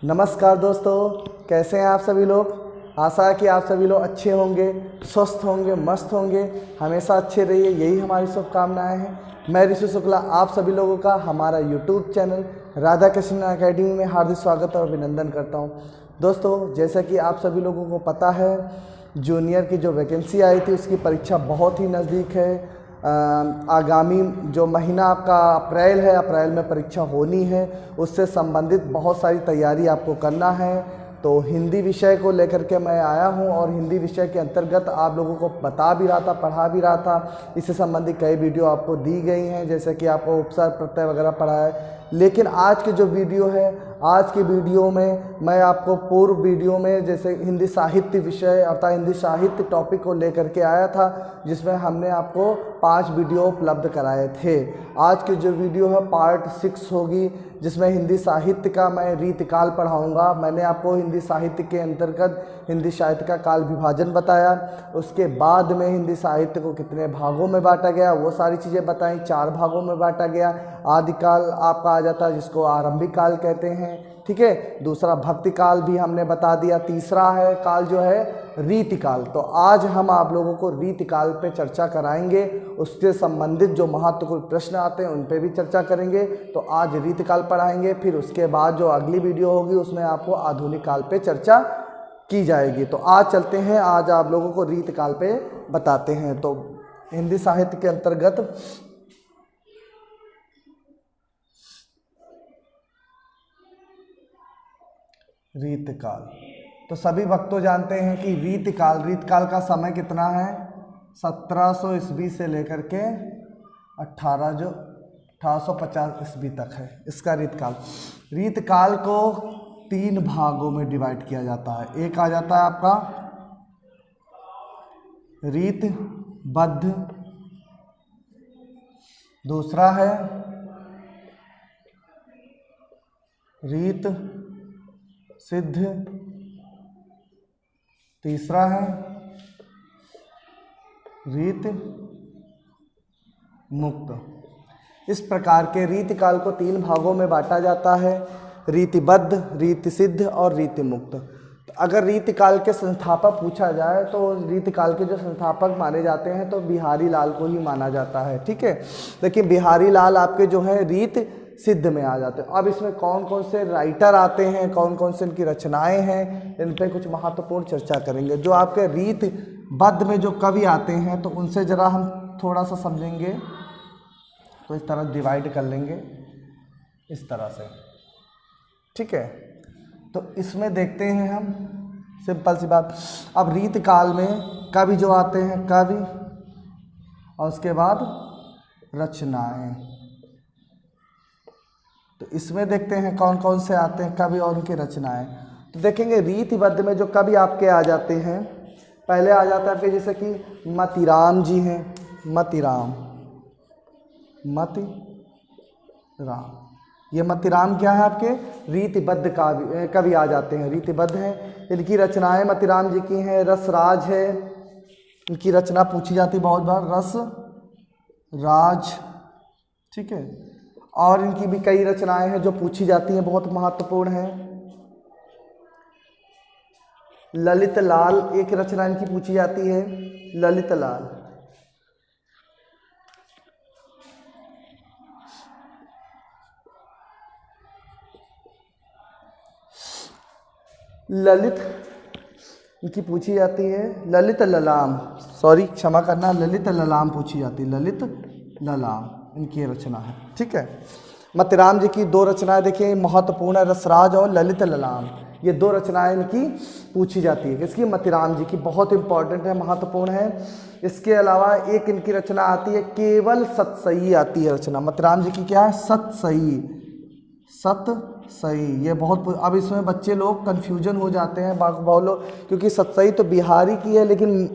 नमस्कार दोस्तों, कैसे हैं आप सभी लोग। आशा है कि आप सभी लोग अच्छे होंगे, स्वस्थ होंगे, मस्त होंगे, हमेशा अच्छे रहिए, यही हमारी शुभकामनाएं हैं। मैं ऋषि शुक्ला आप सभी लोगों का हमारा YouTube channel Radha Krishna academy में हार्दिक स्वागत और अभिनंदन करता हूं। दोस्तों, जैसा कि आप सभी लोगों को पता है, जूनियर की जो वैकेंसी आई थी उसकी परीक्षा बहुत ही नज़दीक है। आगामी जो महीना आपका अप्रैल है, अप्रैल में परीक्षा होनी है। उससे संबंधित बहुत सारी तैयारी आपको करना है। तो हिंदी विषय को लेकर के मैं आया हूं और हिंदी विषय के अंतर्गत आप लोगों को बता भी रहा था, पढ़ा भी रहा था। इससे संबंधित कई वीडियो आपको दी गई हैं, जैसे कि आपको उपसर्ग प्रत्यय वगैरह पढ़ा है। लेकिन आज की जो वीडियो है, आज की वीडियो में मैं आपको पूर्व वीडियो में जैसे हिंदी साहित्य विषय अर्थात हिंदी साहित्य टॉपिक को लेकर के आया था, जिसमें हमने आपको 5 वीडियो उपलब्ध कराए थे। आज की जो वीडियो है पार्ट 6 होगी, जिसमें हिंदी साहित्य का मैं रीतिकाल पढ़ाऊंगा। मैंने आपको हिंदी साहित्य के अंतर्गत हिंदी साहित्य का काल विभाजन बताया। उसके बाद में हिंदी साहित्य को कितने भागों में बांटा गया वो सारी चीज़ें बताई। 4 भागों में बांटा गया। आदिकाल आपका आ जाता है, जिसको आरंभिक काल कहते हैं, ठीक है। दूसरा भक्ति काल भी हमने बता दिया। तीसरा है काल जो है रीतिकाल। तो आज हम आप लोगों को रीतिकाल पे चर्चा कराएंगे। उससे संबंधित जो महत्वपूर्ण प्रश्न आते हैं उन पे भी चर्चा करेंगे। तो आज रीतिकाल पढ़ाएंगे, फिर उसके बाद जो अगली वीडियो होगी उसमें आपको आधुनिक काल पे चर्चा की जाएगी। तो आज चलते हैं, आज आप लोगों को रीतिकाल पे बताते हैं। तो हिंदी साहित्य के अंतर्गत रीतिकाल, तो सभी भक्तों जानते हैं कि रीतिकाल का समय कितना है, 1700 ईस्वी से लेकर के 1850 ईस्वी तक है इसका रीतकाल को 3 भागों में डिवाइड किया जाता है। एक आ जाता है आपका रीतबद्ध, दूसरा है रीत सिद्ध, तीसरा है रीत मुक्त। इस प्रकार के रीतिकाल को 3 भागों में बांटा जाता है, रीतिबद्ध, रीति सिद्ध और रीति मुक्त। तो अगर रीतिकाल के संस्थापक पूछा जाए तो रीतिकाल के जो संस्थापक माने जाते हैं तो बिहारी लाल को ही माना जाता है, ठीक है। लेकिन बिहारी लाल आपके जो है रीत सिद्ध में आ जाते हैं। अब इसमें कौन कौन से राइटर आते हैं, कौन कौन से इनकी रचनाएं हैं, इन पे कुछ महत्वपूर्ण चर्चा करेंगे। जो आपके रीतबद्ध में जो कवि आते हैं तो उनसे ज़रा हम थोड़ा सा समझेंगे। तो इस तरह डिवाइड कर लेंगे, इस तरह से, ठीक है। तो इसमें देखते हैं हम, सिंपल सी बात। अब रीतकाल में कवि जो आते हैं, कवि, और उसके बाद रचनाएं। तो इसमें देखते हैं कौन कौन से आते हैं कवि और उनकी रचनाएं। तो देखेंगे रीतिबद्ध में जो कवि आपके आ जाते हैं, पहले आ जाता है आपके जैसे कि मतीराम जी हैं। मतीराम, ये मतीराम क्या है आपके रीतिबद्ध कवि आ जाते हैं, रीतिबद्ध हैं। इनकी रचनाएं मतीराम जी की हैं। रसराज है, इनकी रचना पूछी जाती बहुत बार, रसराज, ठीक है। और इनकी भी कई रचनाएं हैं जो पूछी जाती हैं, बहुत महत्वपूर्ण हैं। ललित लाल, एक रचना इनकी पूछी जाती है, ललित लाल। ललित इनकी पूछी जाती है, ललित ललाम, सॉरी क्षमा करना, ललित ललाम पूछी जाती है, ललित ललाम इनकी रचना है, ठीक है। मतीराम जी की 2 रचनाएं देखिए महत्वपूर्ण है, रसराज और ललित ललाम। ये 2 रचनाएं इनकी पूछी जाती है। इसकी मतीराम जी की बहुत इंपॉर्टेंट है, महत्वपूर्ण है। इसके अलावा एक इनकी रचना आती है, केवल सतसई आती है रचना। मतीराम जी की क्या है, सतसई। ये बहुत, अब इसमें बच्चे लोग कन्फ्यूजन हो जाते हैं बहुत लोग, क्योंकि सतसई तो बिहारी की है, लेकिन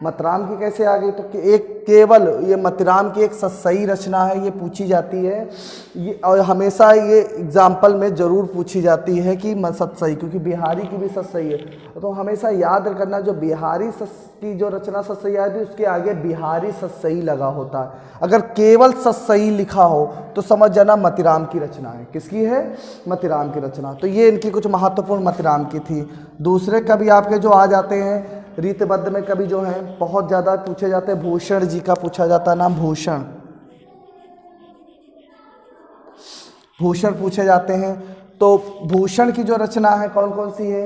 मतराम की कैसे आ गई? तो एक केवल ये मतराम की एक सही रचना है, ये पूछी जाती है ये, और हमेशा ये एग्जाम्पल में ज़रूर पूछी जाती है कि सही, क्योंकि बिहारी की भी सही है। तो हमेशा याद रखना जो बिहारी की जो रचना सही आती है उसके आगे बिहारी सही लगा होता है। अगर केवल सही लिखा हो तो समझ जाना मतिराम की रचना है। किसकी है? मतिराम की रचना। तो ये इनकी कुछ महत्वपूर्ण मतिराम की थी। दूसरे कवि आपके जो आ जाते हैं रीतबद्ध में कवि जो हैं बहुत ज़्यादा पूछे जाते हैं। भूषण जी का पूछा जाता है नाम, भूषण, भूषण पूछे जाते हैं। तो भूषण की जो रचना है कौन कौन सी है?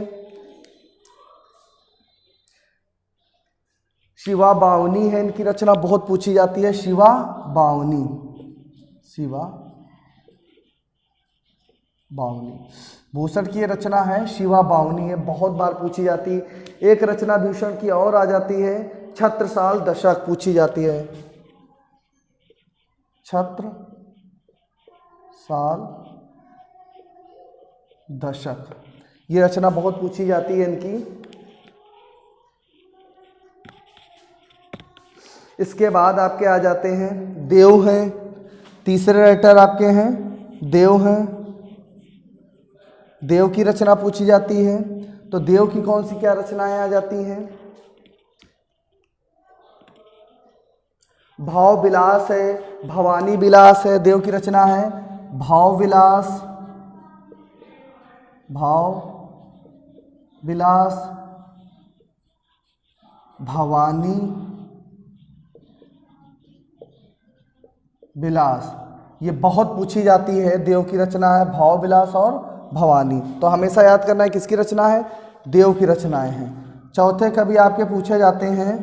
शिवा बावनी है इनकी रचना, बहुत पूछी जाती है। शिवा बावनी, शिवा बावनी भूषण की ये रचना है, शिवा बावनी है, बहुत बार पूछी जाती है। एक रचना भूषण की और आ जाती है, छत्रसाल दशक पूछी जाती है। छत्र साल दशक, ये रचना बहुत पूछी जाती है इनकी। इसके बाद आपके आ जाते हैं देव हैं, तीसरे राइटर आपके हैं देव हैं, देव की रचना पूछी जाती है। तो देव की कौन सी क्या रचनाएं आ जाती हैं? भाव विलास है, भवानी विलास है, देव की रचना है। भाव विलास, भाव विलास, भवानी विलास, ये बहुत पूछी जाती है। देव की रचना है भाव विलास और भवानी। तो हमेशा याद करना है किसकी रचना है? देव की रचनाएं हैं। चौथे कवि आपके पूछे जाते हैं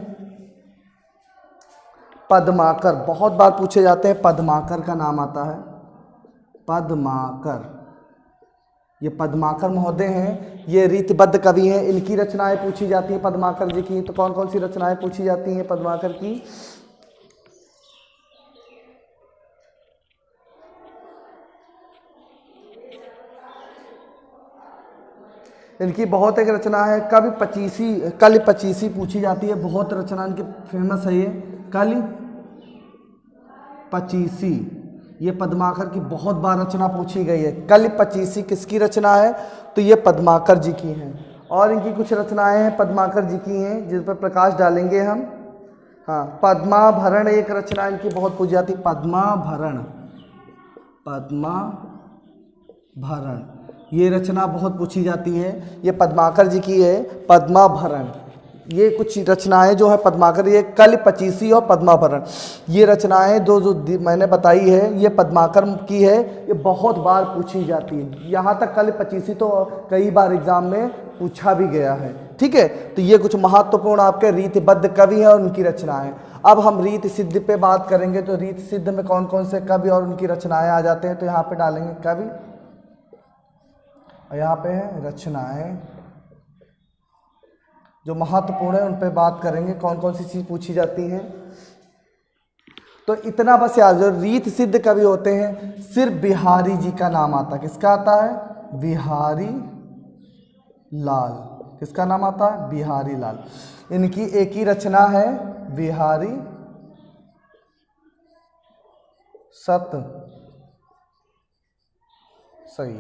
पद्माकर, बहुत बार पूछे जाते हैं। पद्माकर का नाम आता है, पद्माकर, ये पद्माकर महोदय हैं, ये रीतबद्ध कवि हैं, इनकी रचनाएं पूछी जाती हैं पद्माकर जी की। तो कौन कौन सी रचनाएं पूछी जाती हैं पद्माकर की? इनकी बहुत एक रचना है कवि पचीसी, कल पचीसी पूछी जाती है, बहुत रचना इनकी फेमस है। ये कल पचीसी, ये पद्माकर की बहुत बार रचना पूछी गई है। कल पचीसी किसकी रचना है? तो ये पद्माकर जी की हैं। और इनकी कुछ रचनाएं हैं पद्माकर जी की हैं जिस पर प्रकाश डालेंगे हम। हाँ, पद्माभरण एक रचना इनकी बहुत पूछी जाती है, पद्माभरण, पद्माभरण, ये रचना बहुत पूछी जाती है, ये पद्माकर जी की है। पद्माभरण, ये कुछ रचनाएं जो है पद्माकर, ये कल पचीसी और पद्माभरण, ये रचनाएं जो मैंने बताई है ये पद्माकर की है, ये बहुत बार पूछी जाती है। यहाँ तक कल पचीसी तो कई बार एग्जाम में पूछा भी गया है। ठीक है, तो ये कुछ महत्वपूर्ण आपके रीतबद्ध कवि हैं और उनकी रचनाएं। अब हम रीत सिद्ध पे बात करेंगे। तो रीत सिद्ध में कौन कौन से कवि और उनकी रचनाएं आ जाते हैं? तो यहाँ पे डालेंगे कवि और यहाँ पे है रचनाएं, जो महत्वपूर्ण है उन पे बात करेंगे, कौन कौन सी चीज़ पूछी जाती हैं। तो इतना बस याद, जो रीत सिद्ध कवि होते हैं सिर्फ बिहारी जी का नाम आता है। किसका आता है? बिहारी लाल। किसका नाम आता है? बिहारी लाल। इनकी एक ही रचना है बिहारी सत सही।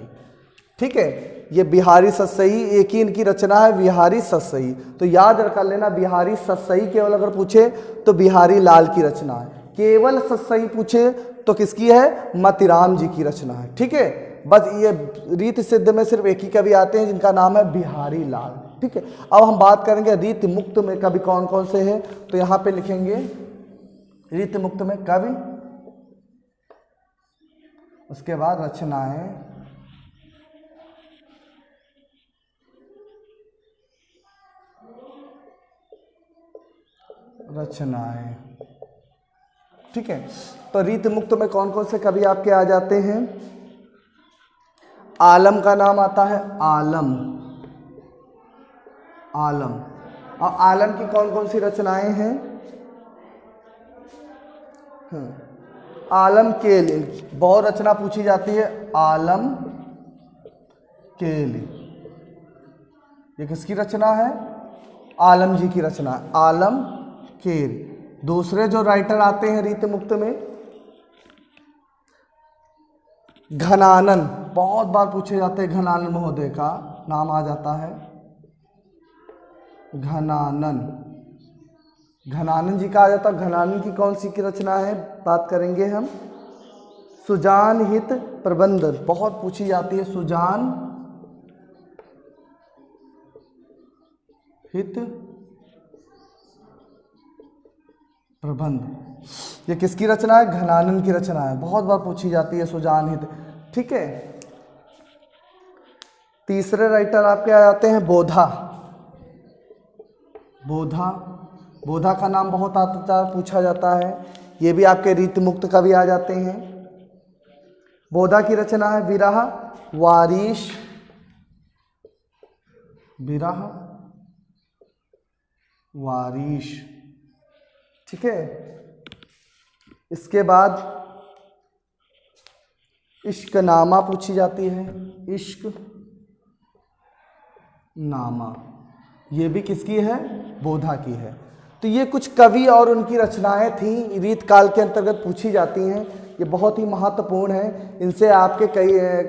ठीक है, ये बिहारी सतसई एक ही इनकी रचना है, बिहारी सतसई। तो याद रख लेना, बिहारी सतसई केवल अगर पूछे तो बिहारी लाल की रचना है। केवल सतसई पूछे तो किसकी है? मतिराम जी की रचना है। ठीक है, बस ये रीत सिद्ध में सिर्फ एक ही कवि आते हैं जिनका नाम है बिहारी लाल। ठीक है, अब हम बात करेंगे रीत मुक्त में कवि कौन कौन से हैं। तो यहाँ पे लिखेंगे रीत मुक्त में कवि, उसके बाद रचनाएं, रचनाएं। ठीक है, तो रीत मुक्त में कौन कौन से कवि आपके आ जाते हैं? आलम का नाम आता है, आलम, आलम। और आलम की कौन कौन सी रचनाएं हैं? आलम केली, बहुत रचना पूछी जाती है। आलम केली, ये किसकी रचना है? आलम जी की रचना, आलम केर। दूसरे जो राइटर आते हैं रीत मुक्त में, घनानन, बहुत बार पूछे जाते हैं, घनानन महोदय का नाम आ जाता है, घनानन, घनानन जी का आ जाता है। घनानन की कौन सी की रचना है बात करेंगे हम, सुजान हित प्रबंध, बहुत पूछी जाती है, सुजान हित प्रबंध, ये किसकी रचना है, घनानन की रचना है, बहुत बार पूछी जाती है सुजान हित। ठीक है, तीसरे राइटर आपके आ जाते हैं बोधा, बोधा, बोधा का नाम बहुत आता पूछा जाता है, ये भी आपके रीत मुक्त कवि आ जाते हैं। बोधा की रचना है विरह वारिश, विरह वारिश। ठीक है, इसके बाद इश्क नामा पूछी जाती है, इश्क नामा, ये भी किसकी है, बोधा की है। तो ये कुछ कवि और उनकी रचनाएं थी, रीत काल के अंतर्गत पूछी जाती हैं, ये बहुत ही महत्वपूर्ण है। इनसे आपके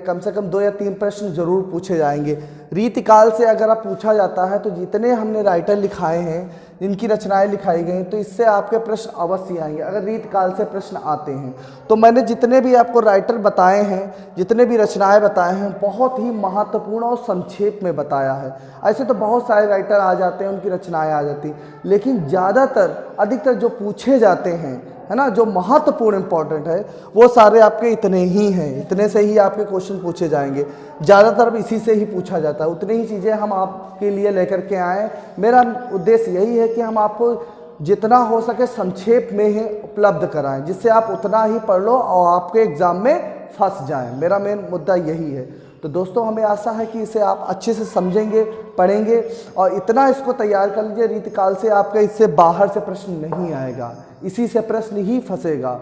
कम से कम 2 या 3 प्रश्न जरूर पूछे जाएंगे। रीत काल से अगर आप पूछा जाता है तो जितने हमने राइटर लिखाए हैं, इनकी रचनाएं लिखाई गई, तो इससे आपके प्रश्न अवश्य आएंगे अगर रीत काल से प्रश्न आते हैं। तो मैंने जितने भी आपको राइटर बताए हैं, जितने भी रचनाएं बताए हैं, बहुत ही महत्वपूर्ण और संक्षेप में बताया है। ऐसे तो बहुत सारे राइटर आ जाते हैं, उनकी रचनाएं आ जाती, लेकिन ज़्यादातर अधिकतर जो पूछे जाते हैं, है ना, जो महत्वपूर्ण इंपॉर्टेंट है, वो सारे आपके इतने ही हैं, इतने से ही आपके क्वेश्चन पूछे जाएंगे। ज़्यादातर इसी से ही पूछा जाता है, उतनी ही चीज़ें हम आपके लिए लेकर के आए। मेरा उद्देश्य यही है कि हम आपको जितना हो सके संक्षेप में ही उपलब्ध कराएं, जिससे आप उतना ही पढ़ लो और आपके एग्ज़ाम में फंस जाएं। मेरा मेन मुद्दा यही है। तो दोस्तों, हमें आशा है कि इसे आप अच्छे से समझेंगे, पढ़ेंगे और इतना इसको तैयार कर लीजिए, रीतकाल से आपका इससे बाहर से प्रश्न नहीं आएगा, इसी से प्रश्न ही फंसेगा।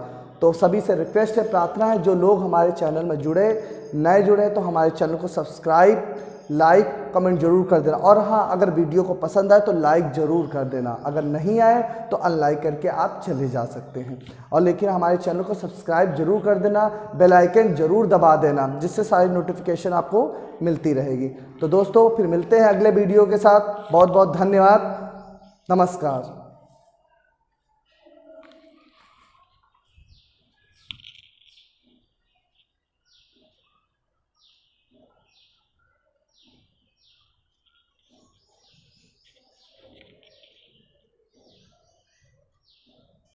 तो सभी से रिक्वेस्ट है, प्रार्थना है, जो लोग हमारे चैनल में नए जुड़े तो हमारे चैनल को सब्सक्राइब, लाइक, कमेंट जरूर कर देना। और हाँ, अगर वीडियो को पसंद आए तो लाइक ज़रूर कर देना, अगर नहीं आए तो अनलाइक करके आप चले जा सकते हैं। और लेकिन हमारे चैनल को सब्सक्राइब जरूर कर देना, बेल आइकन जरूर दबा देना, जिससे सारी नोटिफिकेशन आपको मिलती रहेगी। तो दोस्तों, फिर मिलते हैं अगले वीडियो के साथ। बहुत बहुत धन्यवाद, नमस्कार।